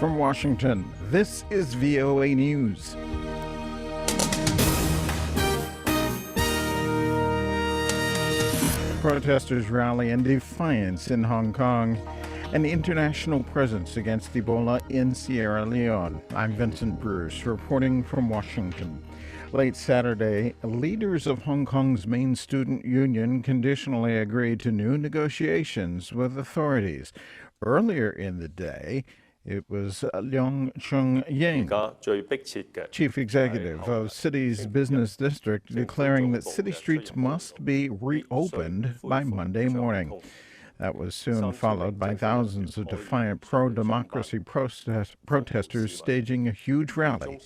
From Washington, this is VOA News. Protesters rally in defiance in Hong Kong. An international presence against Ebola in Sierra Leone. I'm Vincent Bruce, reporting from Washington. Late Saturday, leaders of Hong Kong's main student union conditionally agreed to new negotiations with authorities. Earlier in the day, it was Leung Chun-ying, chief executive of city's business district, declaring that city streets must be reopened by Monday morning. That was soon followed by thousands of defiant pro-democracy protesters staging a huge rally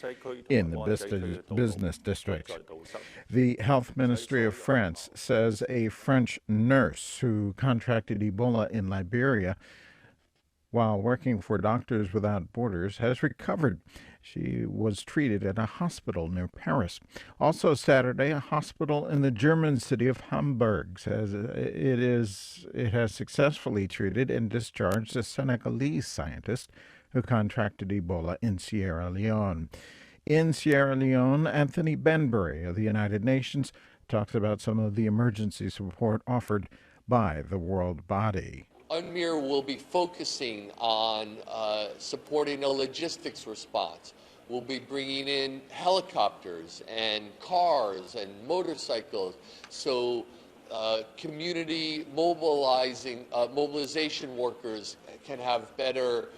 in the business district. The Health Ministry of France says a French nurse who contracted Ebola in Liberia while working for Doctors Without Borders has recovered. She was treated at a hospital near Paris. Also Saturday, a hospital in the German city of Hamburg says it has successfully treated and discharged a Senegalese scientist who contracted Ebola in Sierra Leone. In Sierra Leone, Anthony Benbury of the United Nations talks about some of the emergency support offered by the world body. UNMIR will be focusing on supporting a logistics response. We'll be bringing in helicopters and cars and motorcycles, so community mobilization workers can have better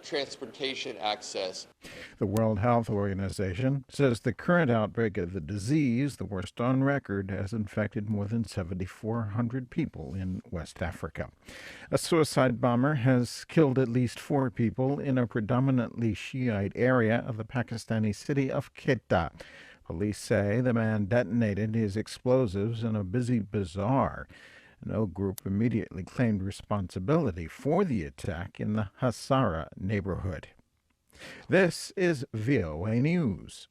transportation access. The World Health Organization says the current outbreak of the disease, the worst on record, has infected more than 7,400 people in West Africa. A suicide bomber has killed at least 4 people in a predominantly Shiite area of the Pakistani city of Quetta. Police say the man detonated his explosives in a busy bazaar. No group immediately claimed responsibility for the attack in the Hassara neighborhood. This is VOA News.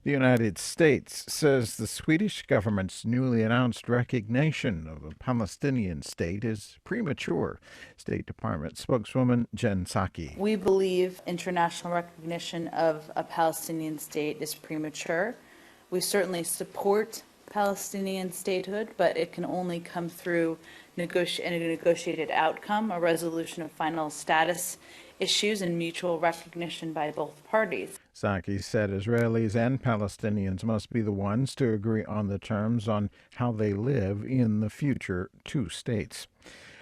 The United States says the Swedish government's newly announced recognition of a Palestinian state is premature. State Department spokeswoman Jen Psaki. We believe international recognition of a Palestinian state is premature. We certainly support Palestinian statehood, but it can only come through a negotiated outcome, a resolution of final status issues, and mutual recognition by both parties. Psaki said Israelis and Palestinians must be the ones to agree on the terms on how they live in the future 2 states.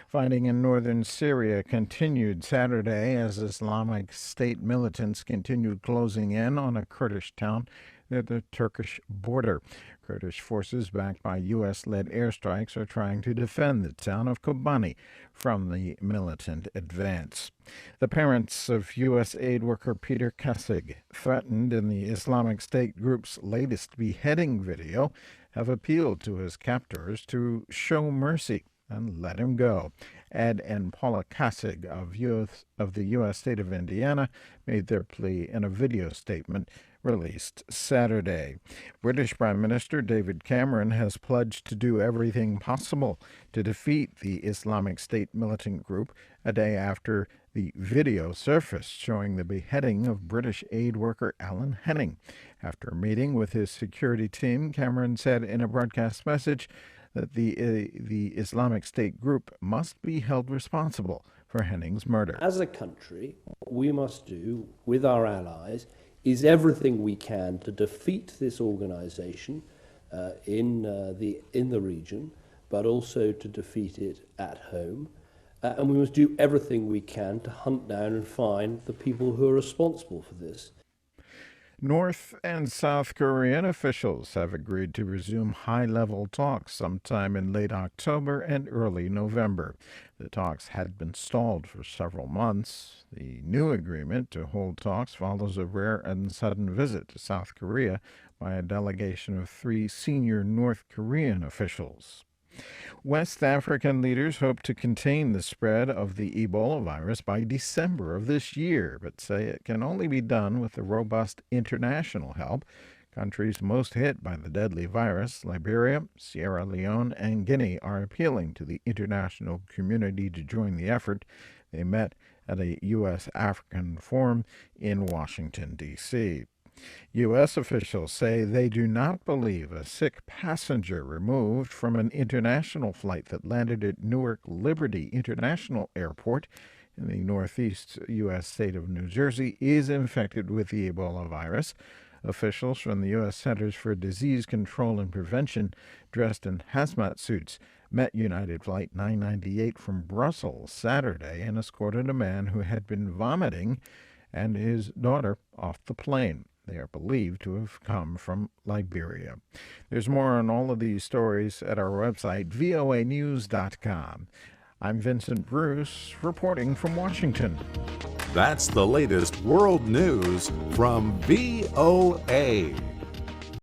Fighting in northern Syria continued Saturday as Islamic State militants continued closing in on a Kurdish town near the Turkish border. Kurdish forces backed by U.S.-led airstrikes are trying to defend the town of Kobani from the militant advance. The parents of U.S. aid worker Peter Kassig, threatened in the Islamic State group's latest beheading video, have appealed to his captors to show mercy and let him go. Ed and Paula Kassig of the U.S. state of Indiana made their plea in a video statement released Saturday. British Prime Minister David Cameron has pledged to do everything possible to defeat the Islamic State militant group a day after the video surfaced showing the beheading of British aid worker Alan Henning. After a meeting with his security team, Cameron said in a broadcast message that the Islamic State group must be held responsible for Henning's murder. As a country, what we must do with our allies is everything we can to defeat this organization in the region, but also to defeat it at home. And we must do everything we can to hunt down and find the people who are responsible for this. North and South Korean officials have agreed to resume high-level talks sometime in late October and early November. The talks had been stalled for several months. The new agreement to hold talks follows a rare and sudden visit to South Korea by a delegation of 3 senior North Korean officials. West African leaders hope to contain the spread of the Ebola virus by December of this year, but say it can only be done with the robust international help Countries most hit by the deadly virus, Liberia, Sierra Leone, and Guinea, are appealing to the international community to join the effort. They met at a U.S. African forum in Washington, D.C. U.S. officials say they do not believe a sick passenger removed from an international flight that landed at Newark Liberty International Airport in the northeast U.S. state of New Jersey is infected with the Ebola virus. Officials from the U.S. Centers for Disease Control and Prevention, dressed in hazmat suits, met United Flight 998 from Brussels Saturday and escorted a man who had been vomiting and his daughter off the plane. They are believed to have come from Liberia. There's more on all of these stories at our website, voanews.com. I'm Vincent Bruce, reporting from Washington. That's the latest world news from VOA.